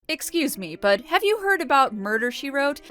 Excuse me, but have you heard about Murder, She Wrote?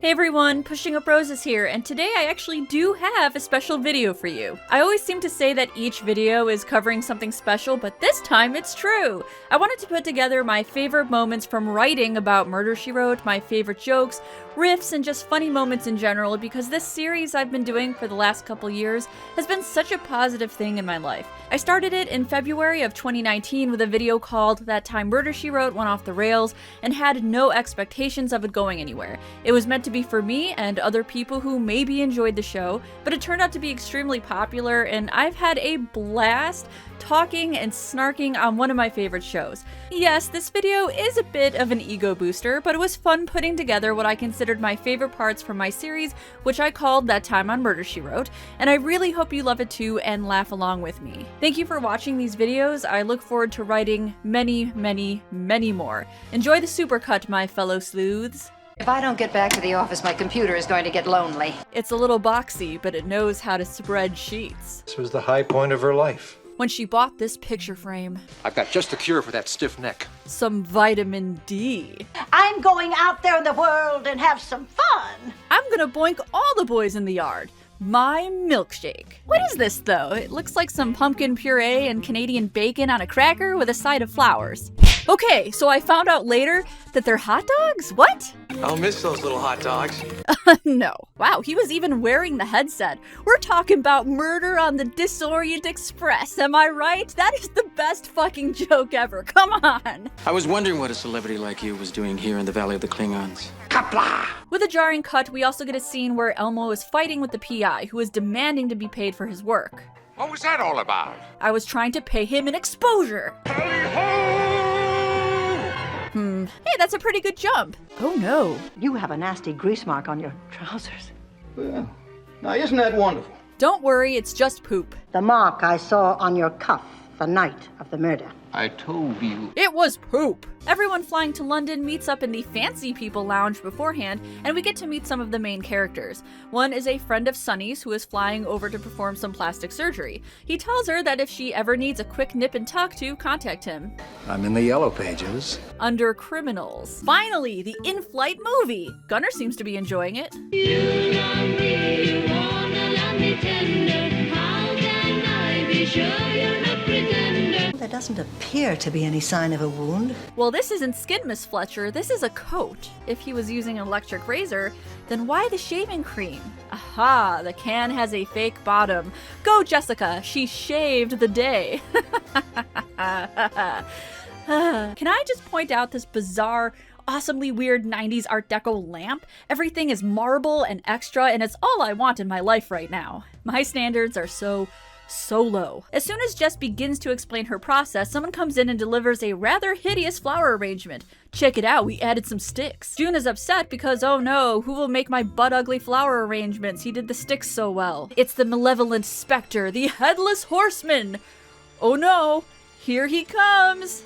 Hey everyone, Pushing Up Roses here, and today I actually do have a special video for you. I always seem to say that each video is covering something special, but this time it's true! I wanted to put together my favorite moments from writing about Murder, She Wrote, my favorite jokes, riffs, and just funny moments in general, because this series I've been doing for the last couple years has been such a positive thing in my life. I started it in February of 2019 with a video called That Time Murder, She Wrote Went Off the Rails, and had no expectations of it going anywhere. It was meant to be for me and other people who maybe enjoyed the show, but it turned out to be extremely popular, and I've had a blast talking and snarking on one of my favorite shows. Yes, this video is a bit of an ego booster, but it was fun putting together what I considered my favorite parts from my series, which I called That Time on Murder, She Wrote, and I really hope you love it too and laugh along with me. Thank you for watching these videos. I look forward to writing many, many, many more. Enjoy the supercut, my fellow sleuths. If I don't get back to the office, my computer is going to get lonely. It's a little boxy, but it knows how to spread sheets. This was the high point of her life. When she bought this picture frame. I've got just the cure for that stiff neck. Some vitamin D. I'm going out there in the world and have some fun. I'm gonna boink all the boys in the yard. My milkshake. What is this though? It looks like some pumpkin puree and Canadian bacon on a cracker with a side of flowers. Okay, so I found out later that they're hot dogs? What? I'll miss those little hot dogs. No. Wow, he was even wearing the headset. We're talking about Murder on the Disorient Express, am I right? That is the best fucking joke ever, come on! I was wondering what a celebrity like you was doing here in the Valley of the Klingons. Kapla! With a jarring cut, we also get a scene where Elmo is fighting with the PI, who is demanding to be paid for his work. What was that all about? I was trying to pay him an exposure. Hey, that's a pretty good jump. Oh no. You have a nasty grease mark on your trousers. Well, now isn't that wonderful? Don't worry, it's just poop. The mark I saw on your cuff the night of the murder. I told you. It was poop. Everyone flying to London meets up in the Fancy People Lounge beforehand, and we get to meet some of the main characters. One is a friend of Sunny's who is flying over to perform some plastic surgery. He tells her that if she ever needs a quick nip and tuck to contact him. I'm in the yellow pages. Under criminals. Finally, the in-flight movie. Gunnar seems to be enjoying it. You love me, you wanna love me tender. How can I be sure you're not pretender? There doesn't appear to be any sign of a wound. Well, this isn't skin, Miss Fletcher. This is a coat. If he was using an electric razor, then why the shaving cream? Aha, the can has a fake bottom. Go, Jessica. She shaved the day. Can I just point out this bizarre, awesomely weird 90s Art Deco lamp? Everything is marble and extra, and it's all I want in my life right now. My standards are so low. As soon as Jess begins to explain her process, someone comes in and delivers a rather hideous flower arrangement. Check it out, we added some sticks. June is upset because, oh no, who will make my butt-ugly flower arrangements? He did the sticks so well. It's the malevolent specter, the Headless Horseman! Oh no, here he comes!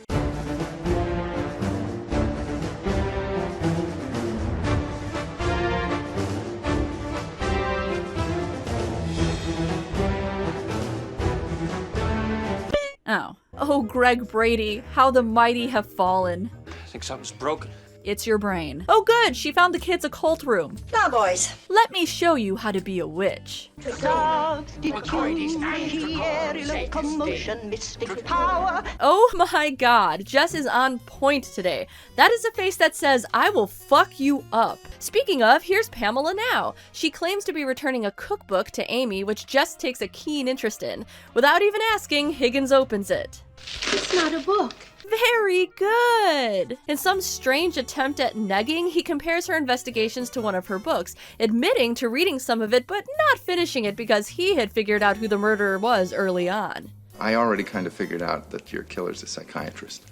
Oh, Greg Brady, how the mighty have fallen. I think something's broken. It's your brain. Oh good, she found the kids' occult room. Now, boys. Let me show you how to be a witch. Mystic power. Oh my god, Jess is on point today. That is a face that says, I will fuck you up. Speaking of, here's Pamela now. She claims to be returning a cookbook to Amy, which Jess takes a keen interest in. Without even asking, Higgins opens it. It's not a book. Very good! In some strange attempt at negging, he compares her investigations to one of her books, admitting to reading some of it but not finishing it because he had figured out who the murderer was early on. I already kind of figured out that your killer's a psychiatrist.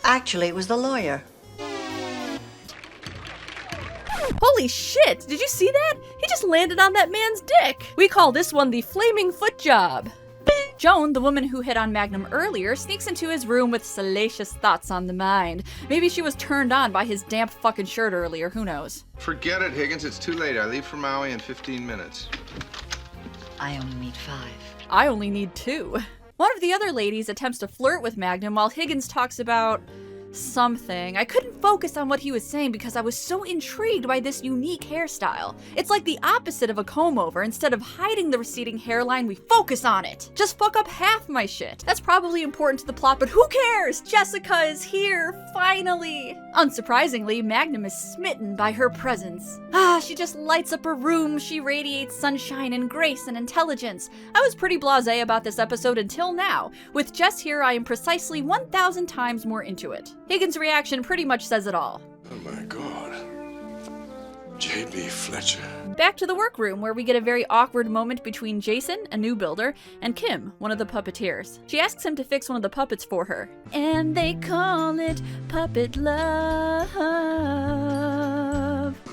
Actually, it was the lawyer. Holy shit! Did you see that? He just landed on that man's dick! We call this one the flaming foot job. Joan, the woman who hit on Magnum earlier, sneaks into his room with salacious thoughts on the mind. Maybe she was turned on by his damp fucking shirt earlier, who knows? Forget it, Higgins. It's too late. I leave for Maui in 15 minutes. I only need 5. I only need 2. One of the other ladies attempts to flirt with Magnum while Higgins talks about something. I couldn't focus on what he was saying because I was so intrigued by this unique hairstyle. It's like the opposite of a comb over. Instead of hiding the receding hairline, we focus on it. Just fuck up half my shit. That's probably important to the plot, but who cares? Jessica is here, finally. Unsurprisingly, Magnum is smitten by her presence. She just lights up her room. She radiates sunshine and grace and intelligence. I was pretty blasé about this episode until now. With Jess here, I am precisely 1,000 times more into it. Higgins' reaction pretty much says it all. Oh my God. J.B. Fletcher. Back to the workroom, where we get a very awkward moment between Jason, a new builder, and Kim, one of the puppeteers. She asks him to fix one of the puppets for her. And they call it puppet love.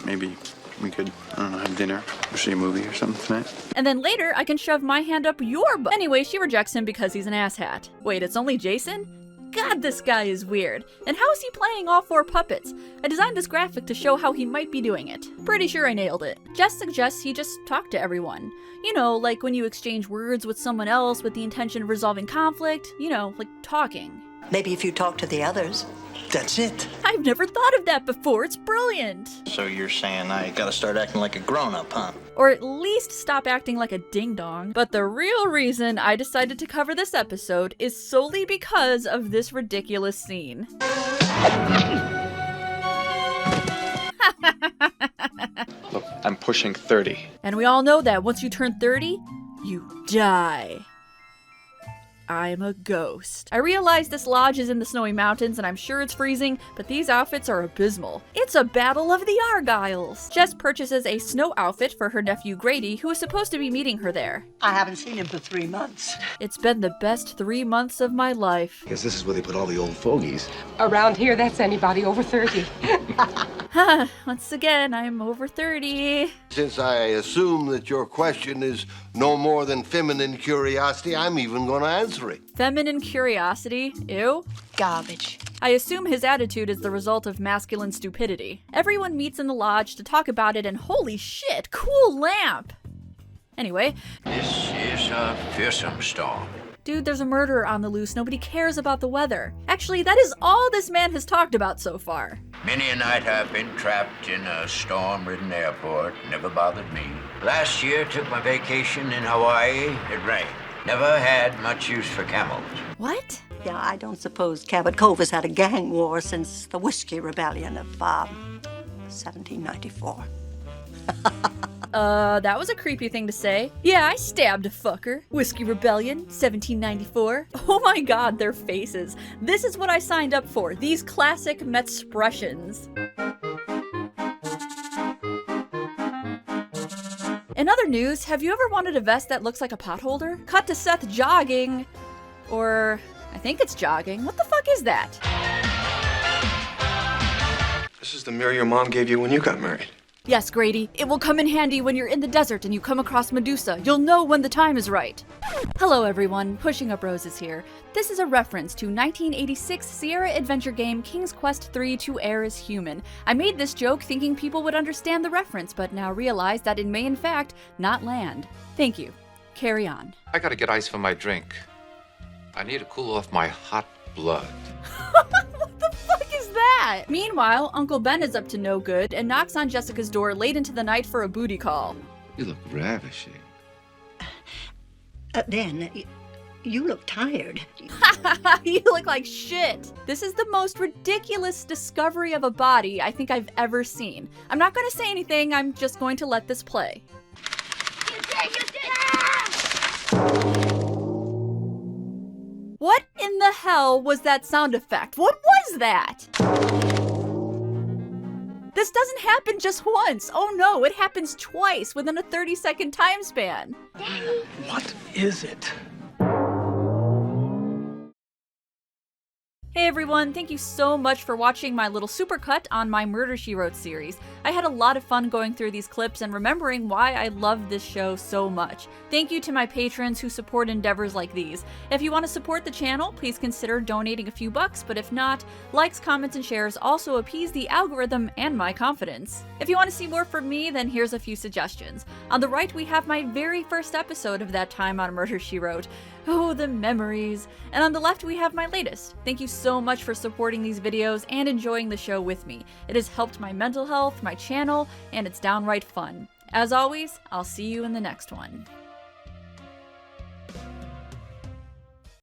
Maybe we could, I don't know, have dinner or see a movie or something tonight. And then later, I can shove my hand up your butt. Anyway, she rejects him because he's an asshat. Wait, it's only Jason? God, this guy is weird. And how is he playing all 4 puppets? I designed this graphic to show how he might be doing it. Pretty sure I nailed it. Jess suggests he just talk to everyone. You know, like when you exchange words with someone else with the intention of resolving conflict. You know, like talking. Maybe if you talk to the others. That's it. I've never thought of that before. It's brilliant. So you're saying I gotta start acting like a grown-up, huh? Or at least stop acting like a ding-dong. But the real reason I decided to cover this episode is solely because of this ridiculous scene. Look, I'm pushing 30. And we all know that once you turn 30, you die. I'm a ghost. I realize this lodge is in the snowy mountains and I'm sure it's freezing, but these outfits are abysmal. It's a battle of the Argylls. Jess purchases a snow outfit for her nephew Grady, who is supposed to be meeting her there. I haven't seen him for 3 months. It's been the best 3 months of my life. Because this is where they put all the old fogies. Around here, that's anybody over 30. Once again, I'm over 30. Since I assume that your question is no more than feminine curiosity, I'm even going to answer it. Feminine curiosity? Ew. Garbage. I assume his attitude is the result of masculine stupidity. Everyone meets in the lodge to talk about it, and holy shit, cool lamp! Anyway. This is a fearsome storm. Dude, there's a murderer on the loose. Nobody cares about the weather. Actually, that is all this man has talked about so far. Many a night I've been trapped in a storm-ridden airport. Never bothered me. Last year, took my vacation in Hawaii. It rained. Never had much use for camels. What? Yeah, I don't suppose Cabot Cove has had a gang war since the Whiskey Rebellion of 1794. That was a creepy thing to say. Yeah, I stabbed a fucker. Whiskey Rebellion, 1794. Oh my god, their faces. This is what I signed up for. These classic Metspressions. In other news, have you ever wanted a vest that looks like a potholder? Cut to Seth jogging. Or, I think it's jogging. What the fuck is that? This is the mirror your mom gave you when you got married. Yes, Grady. It will come in handy when you're in the desert and you come across Medusa. You'll know when the time is right. Hello everyone, Pushing Up Roses here. This is a reference to 1986 Sierra adventure game King's Quest III To Err Is Human. I made this joke thinking people would understand the reference, but now realize that it may in fact not land. Thank you. Carry on. I gotta get ice for my drink. I need to cool off my hot blood. What the fuck is that? Meanwhile, Uncle Ben is up to no good and knocks on Jessica's door late into the night for a booty call. You look ravishing. Ben, you look tired. You look like shit. This is the most ridiculous discovery of a body I think I've ever seen. I'm not going to say anything, I'm just going to let this play. What in the hell was that sound effect? What was that? This doesn't happen just once. Oh no, it happens twice within a 30-second time span. What is it? Hey Hey everyone, thank you so much for watching my little supercut on my Murder, She Wrote series. I had a lot of fun going through these clips and remembering why I love this show so much. Thank you to my patrons who support endeavors like these. If you want to support the channel, please consider donating a few bucks, but if not, likes, comments, and shares also appease the algorithm and my confidence. If you want to see more from me, then here's a few suggestions. On the right, we have my very first episode of that time on Murder, She Wrote. Oh, the memories. And on the left, we have my latest. Thank you so much for supporting these videos and enjoying the show with me. It has helped my mental health, my channel, and it's downright fun. As always, I'll see you in the next one.